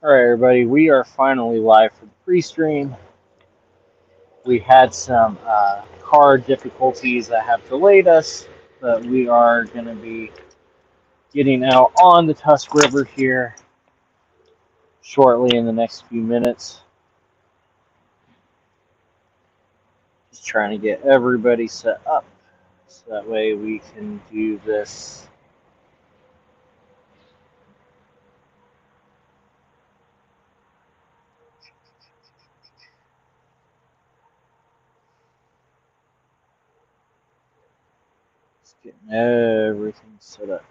Alright, everybody, we are finally live for the pre-stream. We had some car difficulties that have delayed us, but we are going to be getting out on the Tusk River here shortly in the next few minutes. Just trying to get everybody set up so that way we can do this. Just getting everything set up.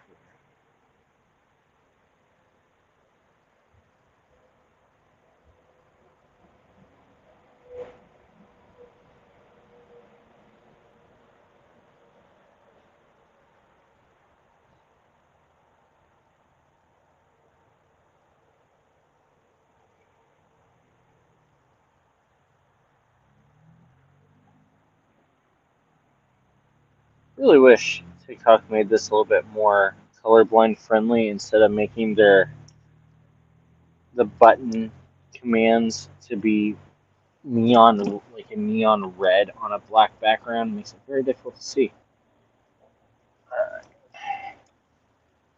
Really wish TikTok made this a little bit more colorblind friendly instead of making the button commands to be neon, like a neon red on a black background. Makes it very difficult to see.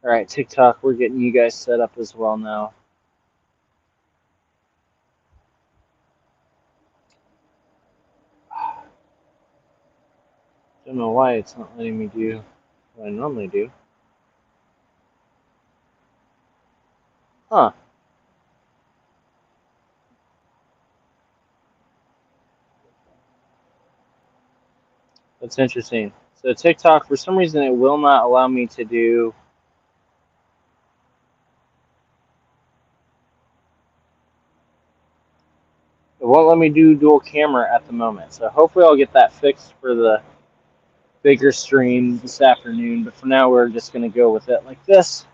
All right, TikTok, we're getting you guys set up as well now. Don't know why it's not letting me do what I normally do. Huh. That's interesting. So TikTok, for some reason, it will not allow me to do. It won't let me do dual camera at the moment. So hopefully I'll get that fixed for the bigger stream this afternoon. But for now, we're just going to go with it like this.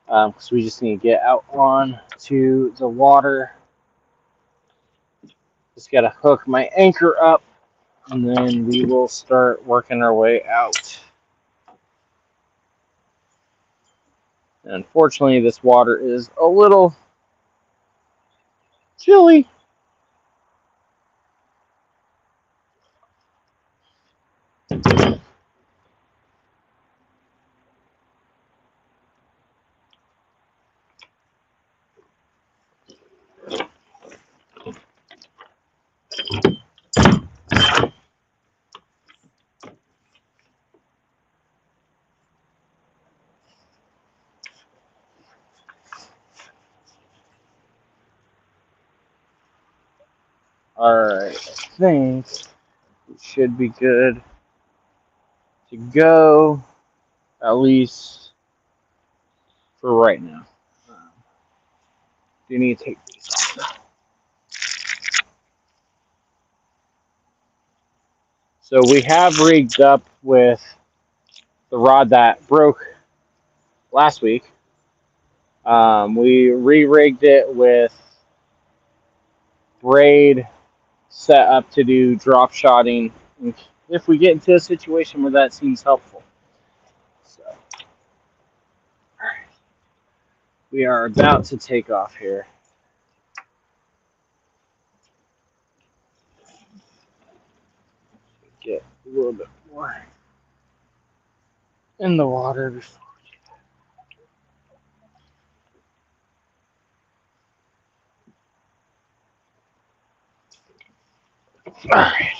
Because we just need to get out on to the water. Just got to hook my anchor up, and then we will start working our way out. And unfortunately, this water is a little chilly. Alright, I think it should be good to go, at least for right now. Do need to take these off. So we have rigged up with the rod that broke last week. We re-rigged it with braid set up to do drop shotting if we get into a situation where that seems helpful. So, we are about to take off here. Get a little bit more in the water before. All right.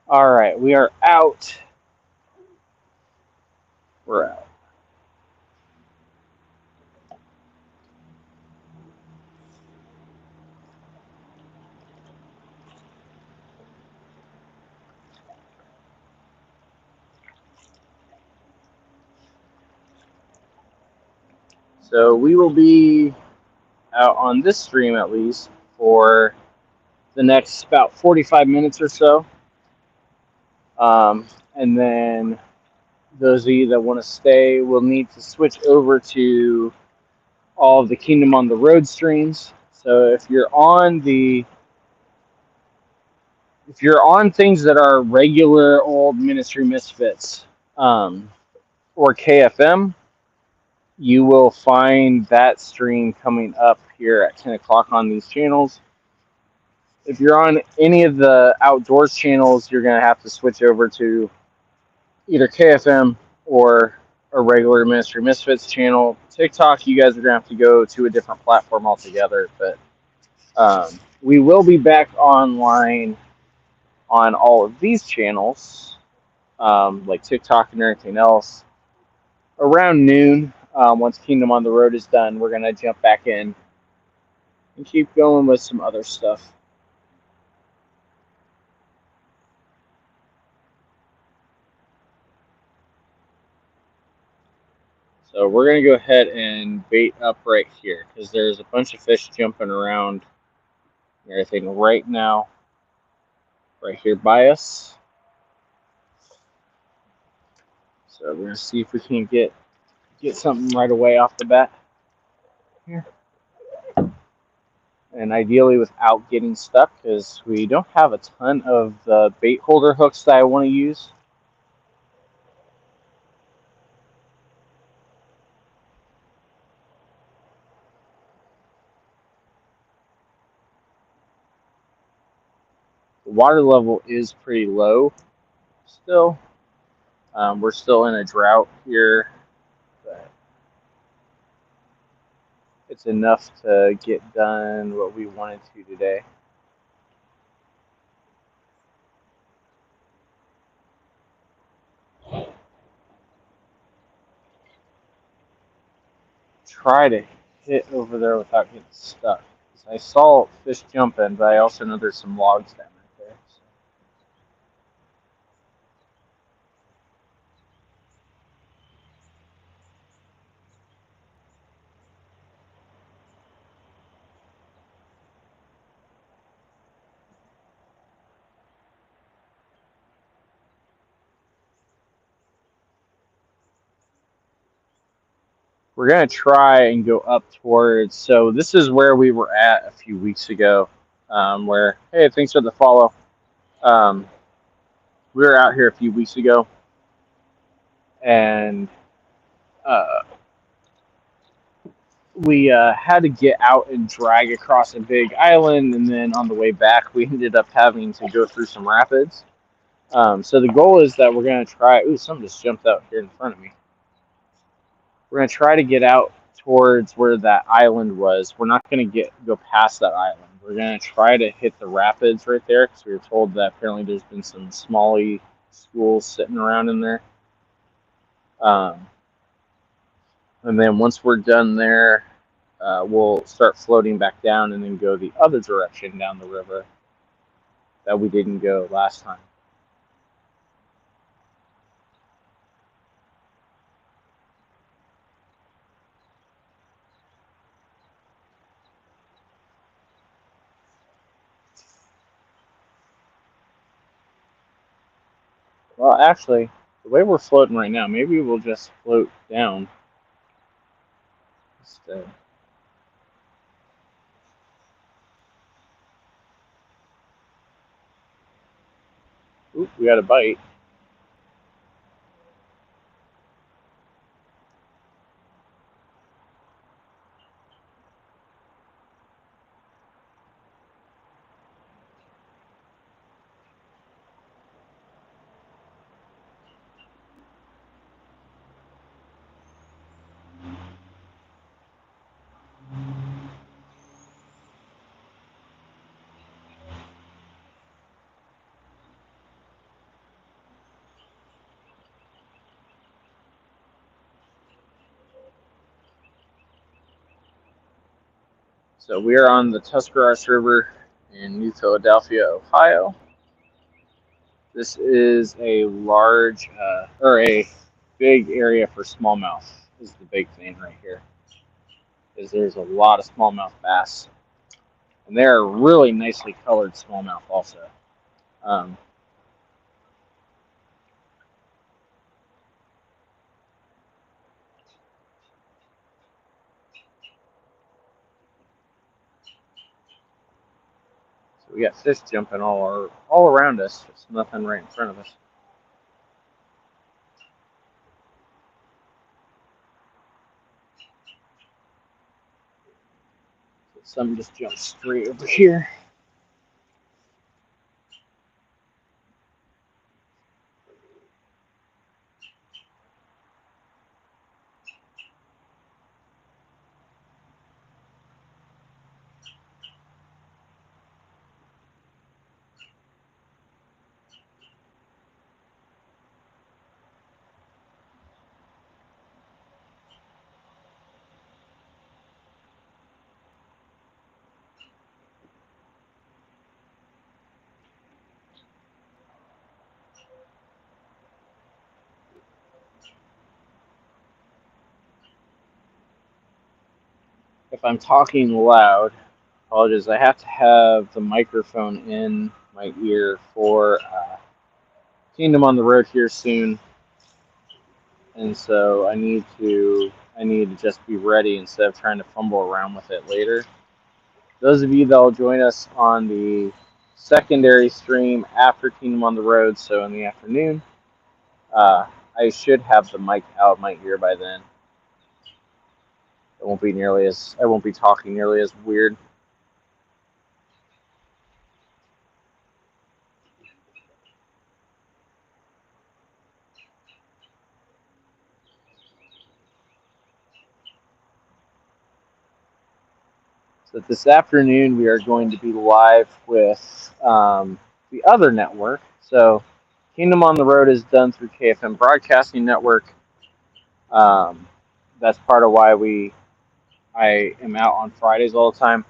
All right, we are out. We're out. So we will be out on this stream at least for the next about 45 minutes or so. And then those of you that want to stay will need to switch over to all of the Kingdom on the Road streams. So if you're on things that are regular old Ministry Misfits or KFM, you will find that stream coming up here at 10 o'clock on these channels. If you're on any of the outdoors channels, you're going to have to switch over to either KFM or a regular Ministry Misfits channel. TikTok, you guys are going to have to go to a different platform altogether. But we will be back online on all of these channels, like TikTok and everything else, around noon. Once Kingdom on the Road is done, we're going to jump back in and keep going with some other stuff. So we're going to go ahead and bait up right here because there's a bunch of fish jumping around and everything right now, right here by us. So we're going to see if we can get something right away off the bat here. And ideally without getting stuck because we don't have a ton of the bait holder hooks that I want to use. The water level is pretty low still. We're still in a drought here, but it's enough to get done what we wanted to today. Try to hit over there without getting stuck. I saw fish jumping, but I also know there's some logs down right there. So. We're going to try and go up towards, so this is where we were at a few weeks ago, where, hey, thanks for the follow. We were out here a few weeks ago, and we had to get out and drag across a big island, and then on the way back, we ended up having to go through some rapids. So the goal is that we're going to try, ooh, something just jumped out here in front of me. We're going to try to get out towards where that island was. We're not going to go past that island. We're going to try to hit the rapids right there because we were told that apparently there's been some smallie schools sitting around in there. And then once we're done there, we'll start floating back down and then go the other direction down the river that we didn't go last time. Well, actually, the way we're floating right now, maybe we'll just float down instead. Oop, we got a bite. So we are on the Tuscarawas River in New Philadelphia, Ohio. This is a large, or a big area for smallmouth is the big thing right here. is there's a lot of smallmouth bass, and they're really nicely colored smallmouth also. Um, so we got fish jumping all around us, just nothing right in front of us. So some just jumped straight over here. If I'm talking loud, apologies. I have to have the microphone in my ear for Kingdom on the Road here soon, and so I need to just be ready instead of trying to fumble around with it later. Those of you that will join us on the secondary stream after Kingdom on the Road, so in the afternoon, I should have the mic out of my ear by then. I won't be talking nearly as weird. So this afternoon we are going to be live with the other network. So Kingdom on the Road is done through KFM Broadcasting Network. Um, that's part of why I am out on Fridays all the time.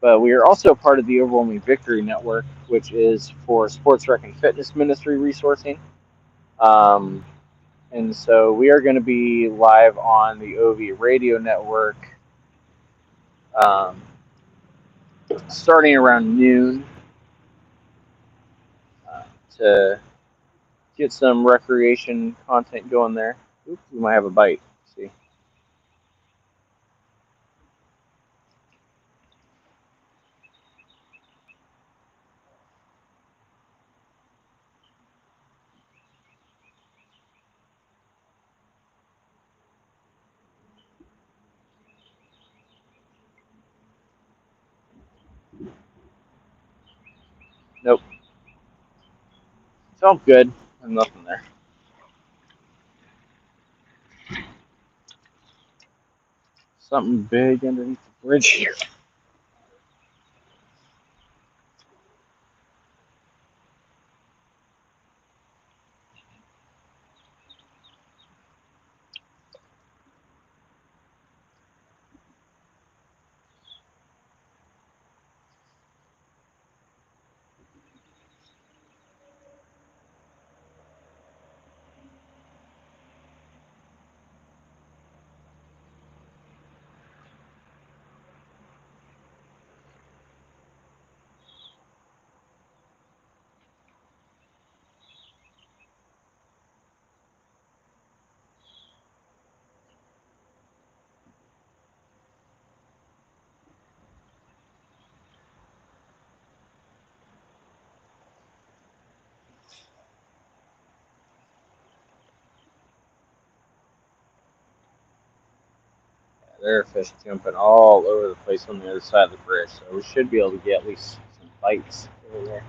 But we are also part of the Overwhelming Victory Network, which is for sports rec and fitness ministry resourcing. Um, and so we are going to be live on the OV Radio Network um, starting around noon uh, to get some recreation content going there. Oops, we might have a bite. Let's see. Nope. Felt good. There's nothing there. Something big underneath the bridge here. There are fish jumping all over the place on the other side of the bridge, so we should be able to get at least some bites over there.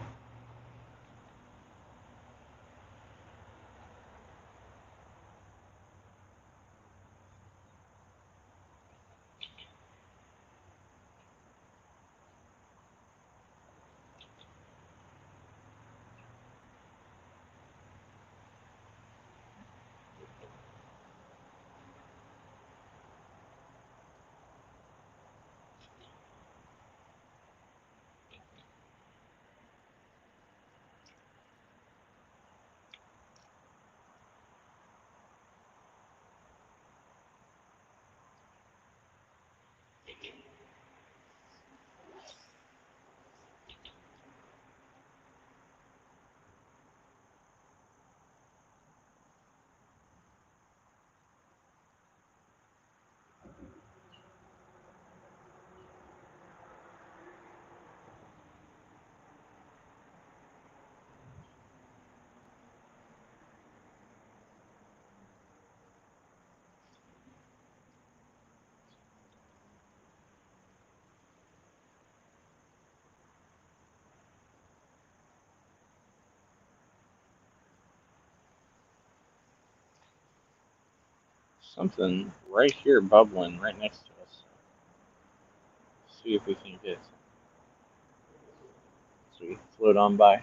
something right here bubbling right next to us. See if we can get. So we float on by.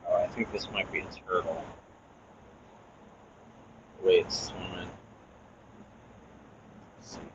Oh, I think this might be a turtle. The way it's swimming. Let's see here.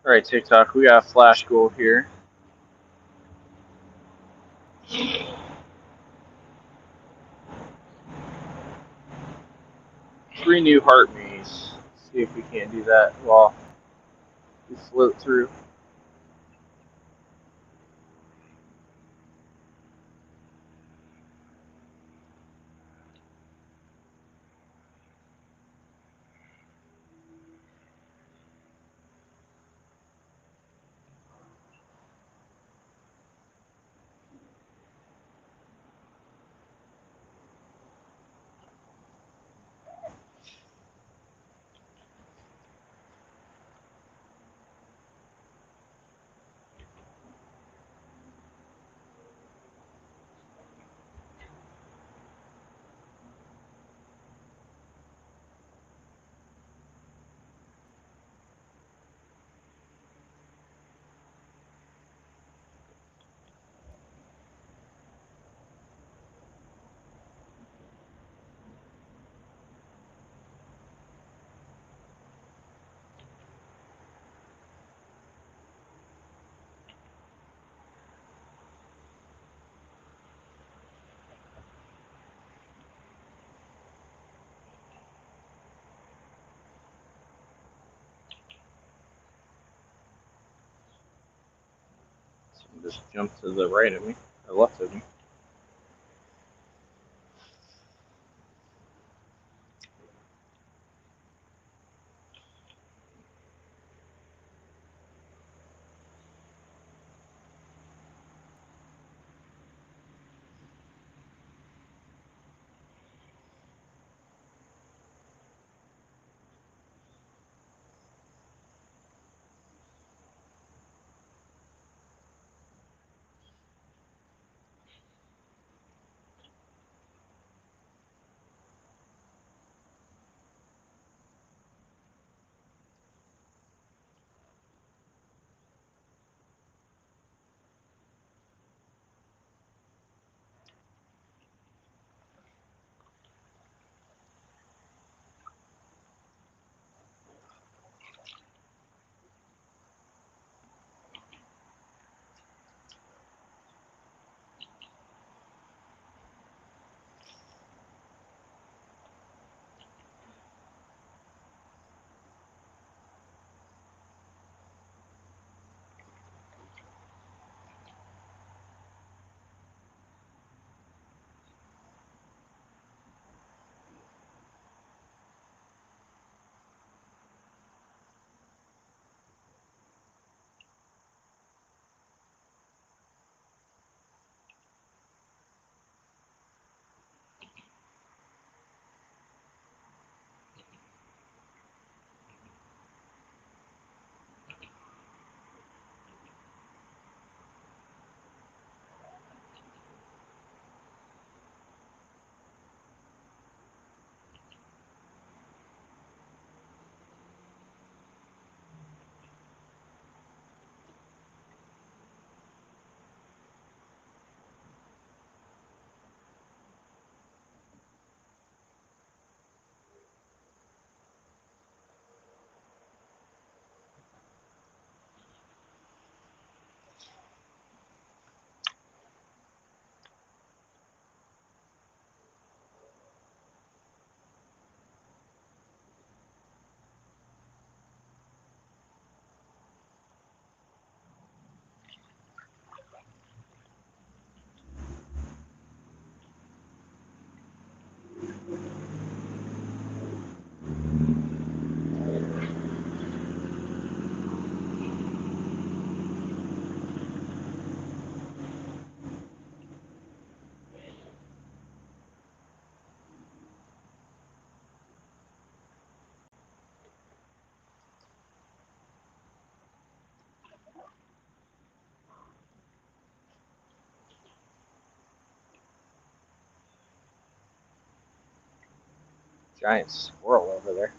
Alright, TikTok, we got a flash goal here. 3 new heart minis. See if we can't do that while we float through. Someone just jumped to the right of me, or left of me. Giant squirrel over there.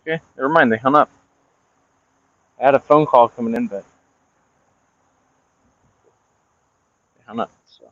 Okay, never mind. They hung up. I had a phone call coming in, but they hung up. So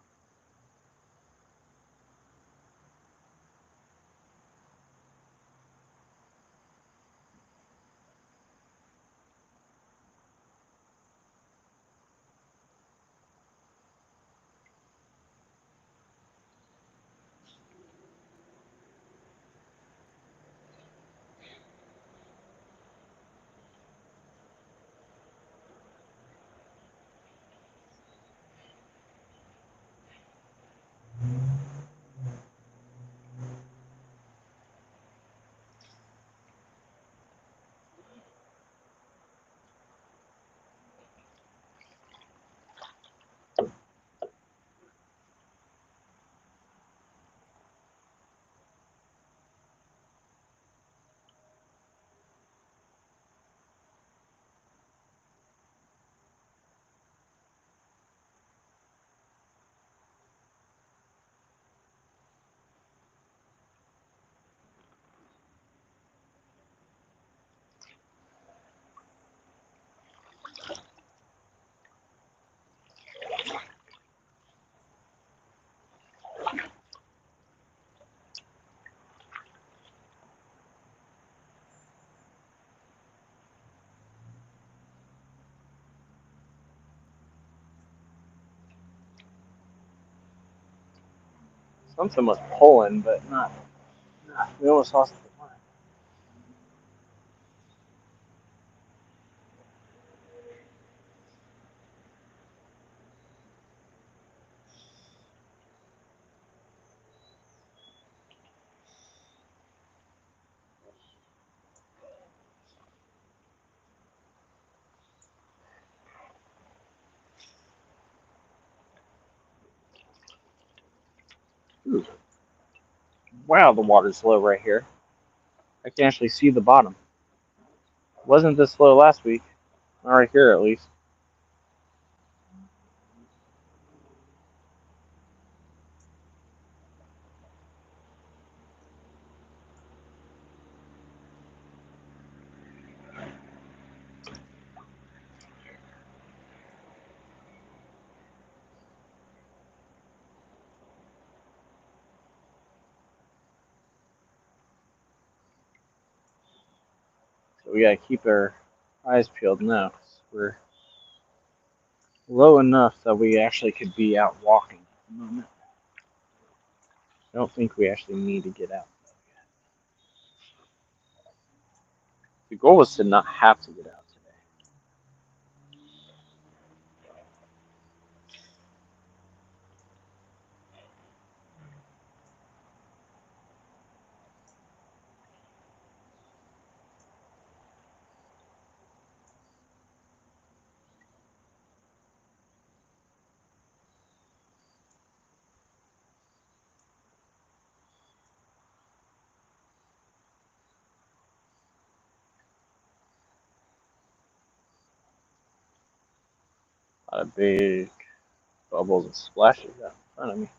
something was pulling, but not. We almost lost the line. Ooh. Wow, the water's low right here. I can actually see the bottom. It wasn't this low last week. Not right here, at least. So we gotta keep our eyes peeled now. 'Cause we're low enough that we actually could be out walking at the moment. I don't think we actually need to get out. The goal was to not have to get out today. A lot of big bubbles and splashes out in front of me.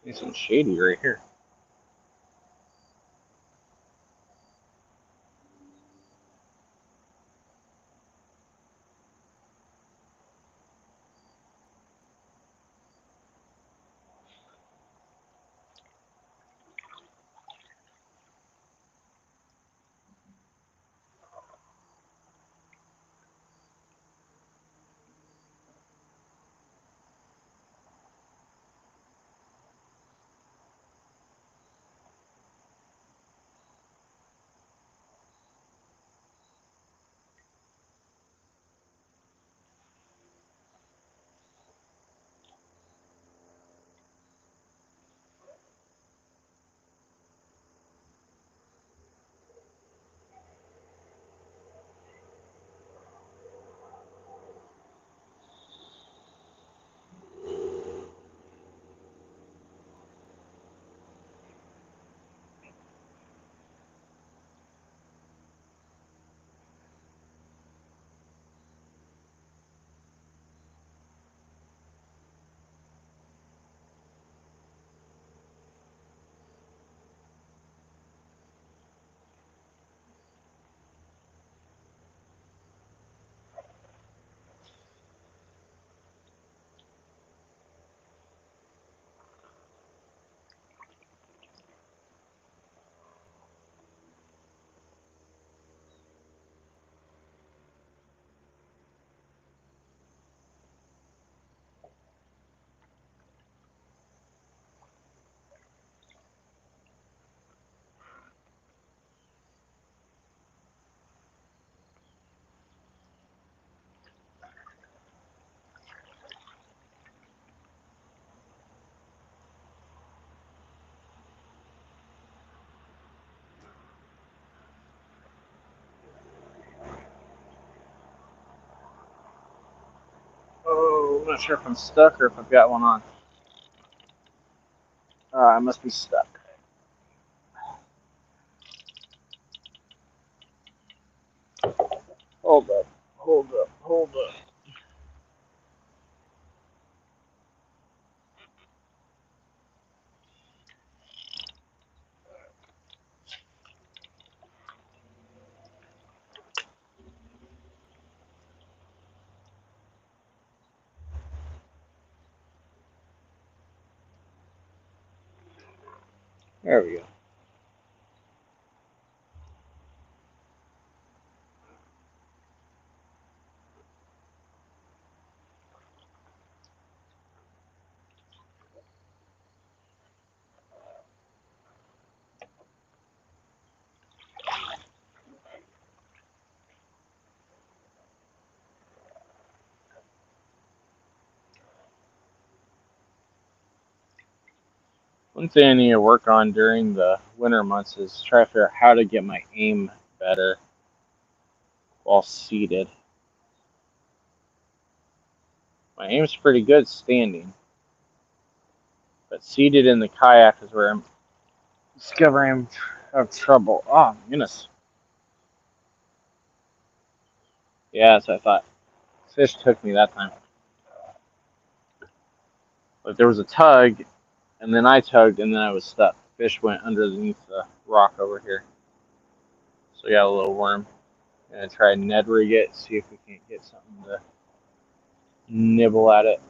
Nice and shady right here. Oh, I'm not sure if I'm stuck or if I've got one on. I must be stuck. Hold up, hold up, hold up. There we go. One thing I need to work on during the winter months is try to figure out how to get my aim better while seated. My aim's pretty good standing, but seated in the kayak is where I'm discovering I have trouble. Oh, goodness. Yeah, that's what I thought. Fish took me that time. Like there was a tug, and then I tugged, and then I was stuck. Fish went underneath the rock over here. So we got a little worm. Gonna try and Ned rig it, see if we can't get something to nibble at it.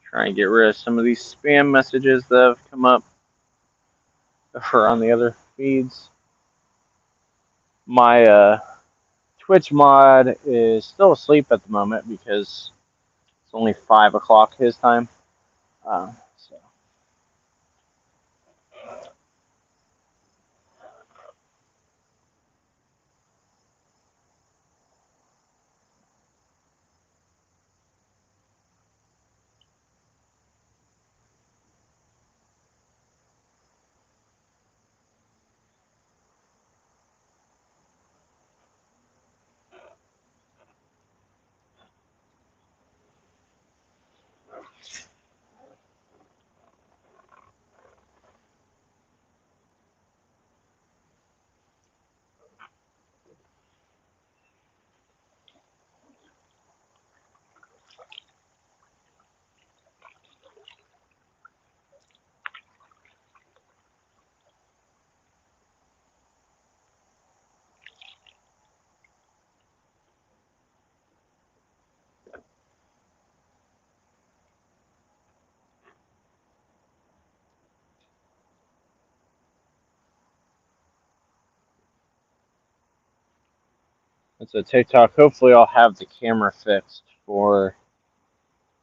Try and get rid of some of these spam messages that have come up for on the other feeds. My Twitch mod is still asleep at the moment because It's only 5 o'clock his time. So. It's a TikTok. Hopefully, I'll have the camera fixed for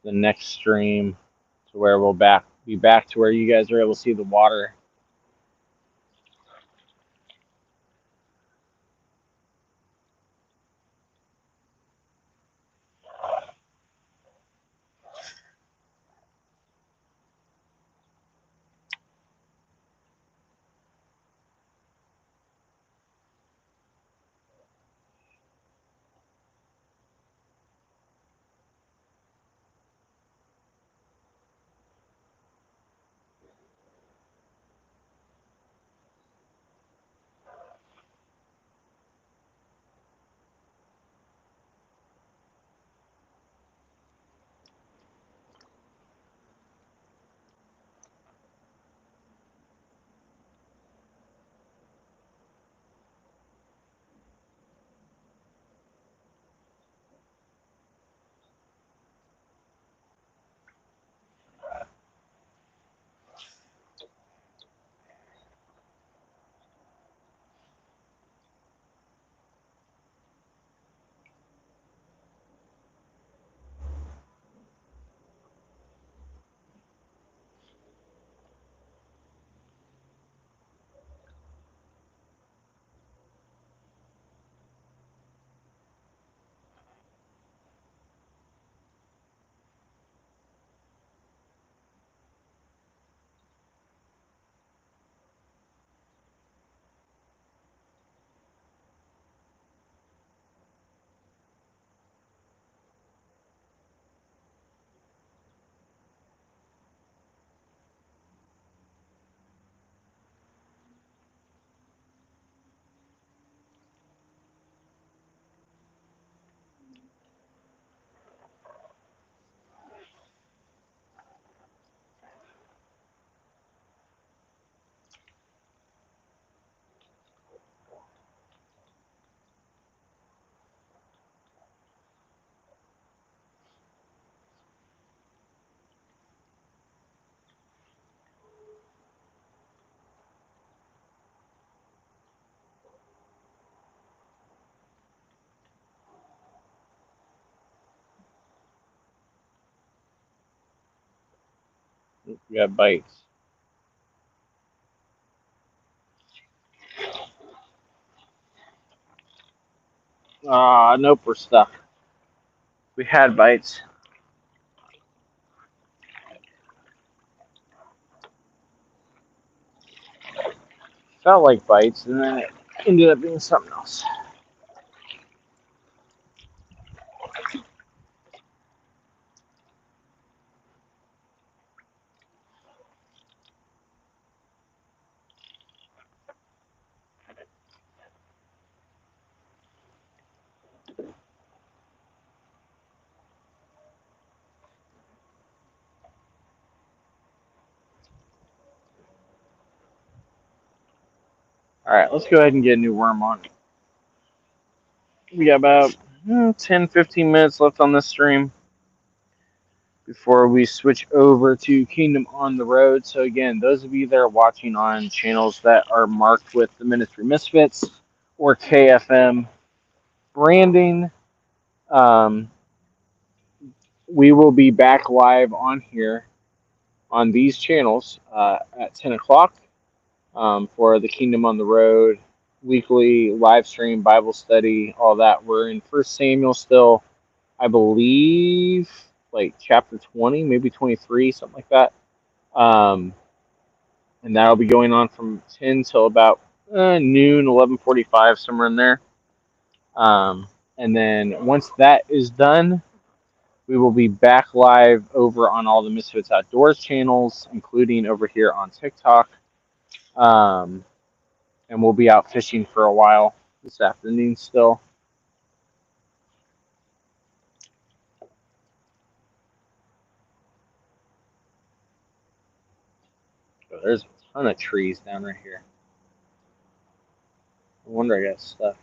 the next stream, to where we'll be back to where you guys are able to see the water. We got bites. Nope, we're stuck. We had bites. Felt like bites, and then it ended up being something else. All right, let's go ahead and get a new worm on. We got about 10, 15 minutes left on this stream before we switch over to Kingdom on the Road. So again, those of you that are watching on channels that are marked with the Ministry Misfits or KFM branding, we will be back live on here on these channels at 10 o'clock for the Kingdom on the Road weekly live stream Bible study, all that. We're in First Samuel still, I believe, like chapter 20, maybe 23, something like that. And that'll be going on from 10 till about noon, 11:45, somewhere in there. And then once that is done, we will be back live over on all the Misfits Outdoors channels, including over here on TikTok. And we'll be out fishing for a while this afternoon still. Oh, there's a ton of trees down right here. No wonder I got stuck.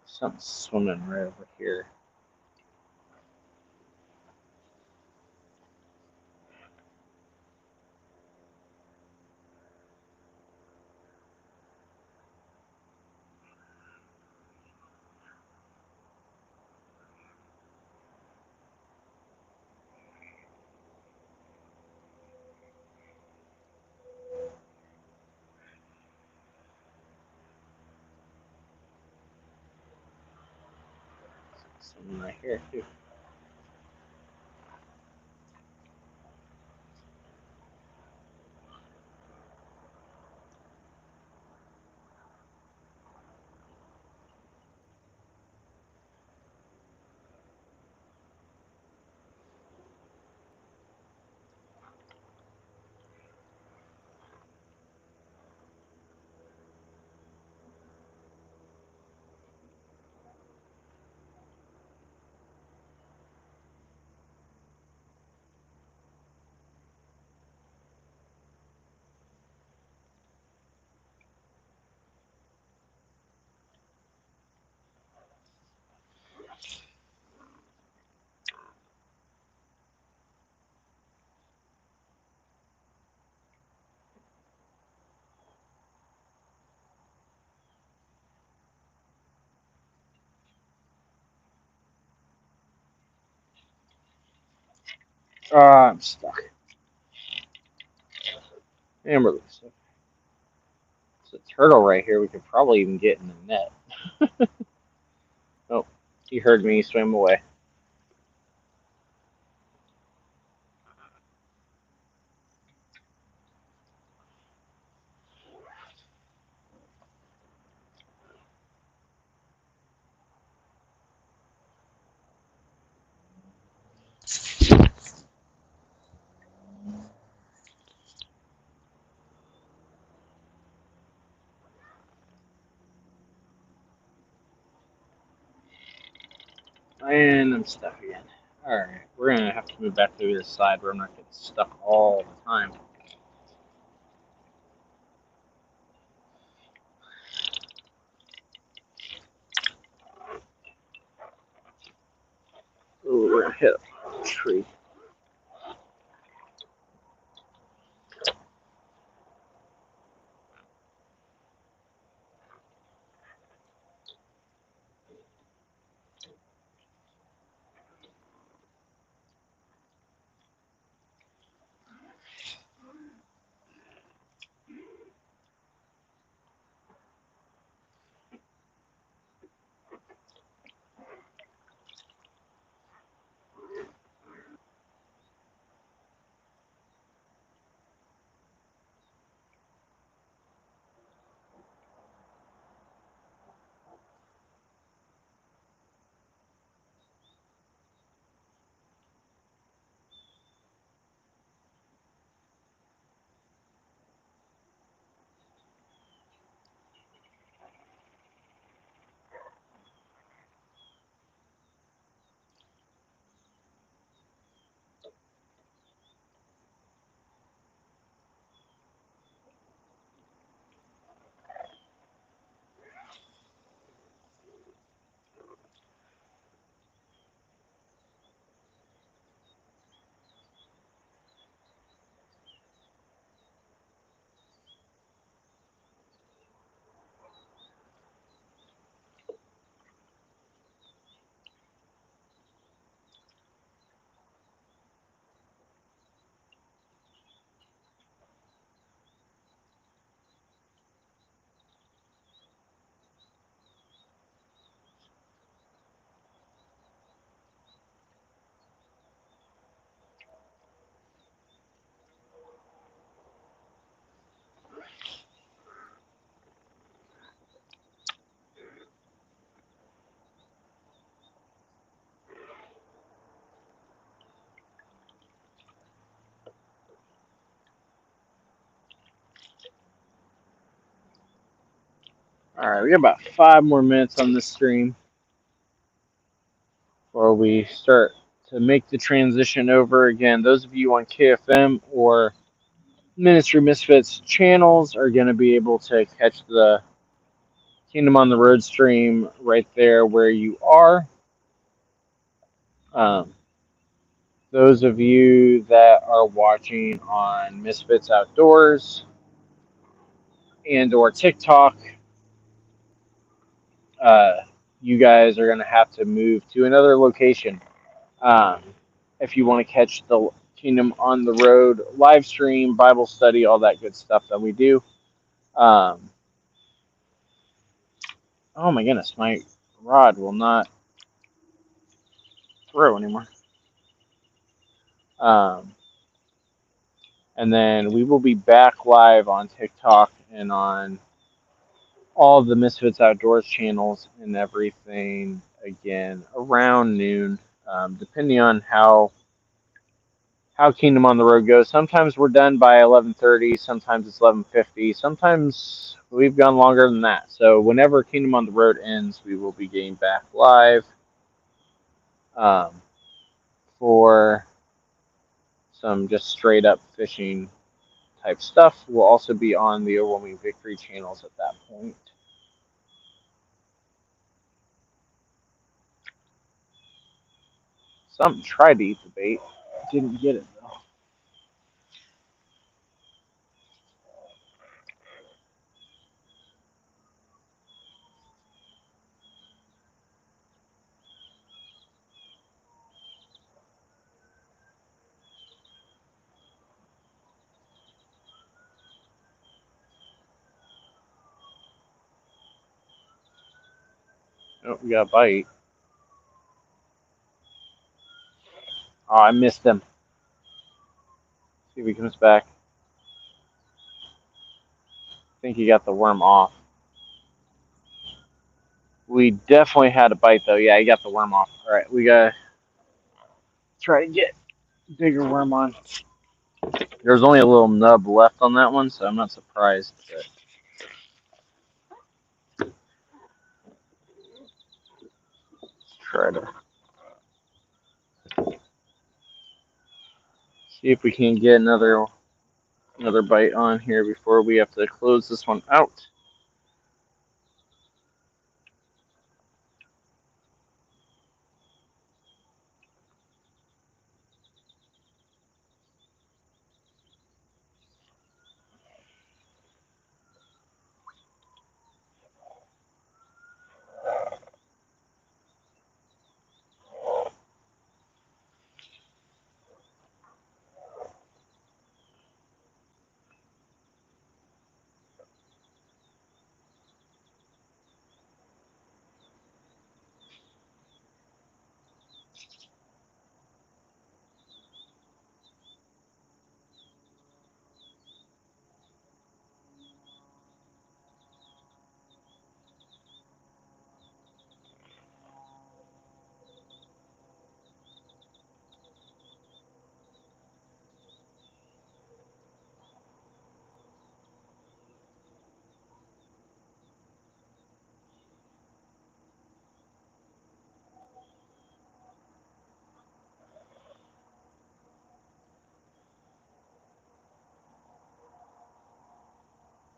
Something's swimming right over here. Something right here too. I'm stuck. And we're loose. There's a turtle right here. We could probably even get in the net. Oh, he heard me. He swam away. And I'm stuck again. Alright, we're going to have to move back to this side where I'm not getting stuck all the time. Ooh, we're going to hit a tree. All right, we got about 5 more minutes on this stream before we start to make the transition over again. Those of you on KFM or Ministry Misfits channels are going to be able to catch the Kingdom on the Road stream right there where you are. Um, those of you that are watching on Misfits Outdoors and or TikTok, you guys are going to have to move to another location um, if you want to catch the Kingdom on the Road live stream, Bible study, all that good stuff that we do. Um, oh my goodness, my rod will not throw anymore. Um, and then we will be back live on TikTok and on all of the Misfits Outdoors channels and everything again around noon, depending on how Kingdom on the Road goes. Sometimes we're done by 11:30. Sometimes it's 11:50. Sometimes we've gone longer than that. So whenever Kingdom on the Road ends, we will be getting back live um, for some just straight up fishing type stuff. We'll also be on the Overwhelming Victory channels at that point. Something tried to eat the bait. Didn't get it though. Oh, we got a bite. Oh, I missed him. See if he comes back. I think he got the worm off. We definitely had a bite though. Yeah, he got the worm off. All right, we gotta try to get bigger worm on. There's only a little nub left on that one, so I'm not surprised. But let's try to see if we can get another bite on here before we have to close this one out.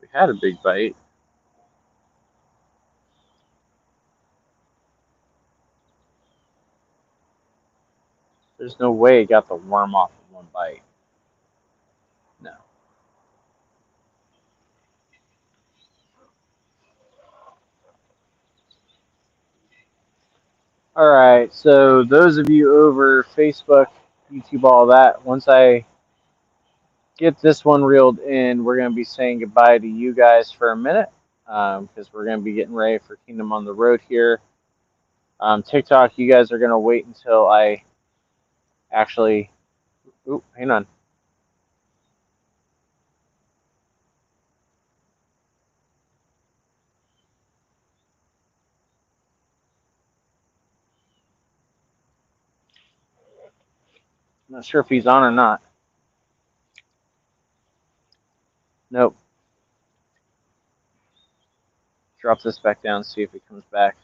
We had a big bite. There's no way it got the worm off in one bite. No. All right, so those of you over Facebook, YouTube, all that, once I get this one reeled in, we're going to be saying goodbye to you guys for a minute because we're going to be getting ready for Kingdom on the Road here. TikTok, you guys are going to wait until I actually. Oop, hang on. I'm not sure if he's on or not. Nope. drop this back down, see if it comes back.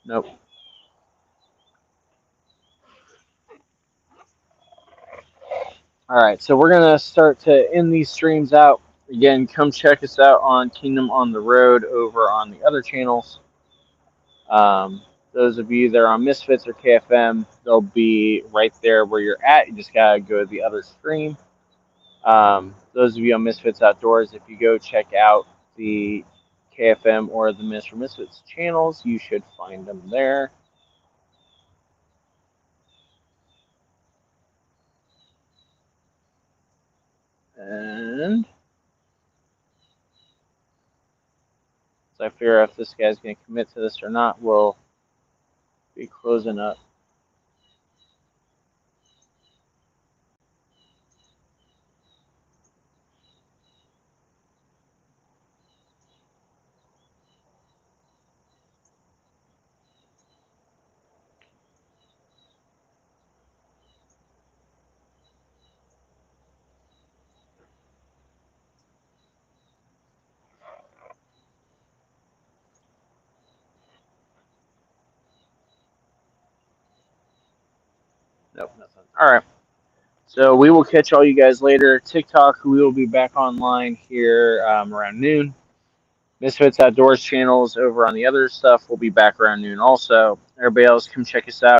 Nope. Alright, so we're going to start to end these streams out. Again, come check us out on Kingdom on the Road over on the other channels. Those of you that are on Misfits or KFM, they'll be right there where you're at. You just got to go to the other stream. Those of you on Misfits Outdoors, if you go check out the KFM or the Mr. Misfits channels, you should find them there. And so I figure if this guy's going to commit to this or not, we'll be closing up. Nope, nothing. All right. So we will catch all you guys later. TikTok, we will be back online here around noon. Misfits Outdoors channels over on the other stuff will be back around noon also. Everybody else, come check us out.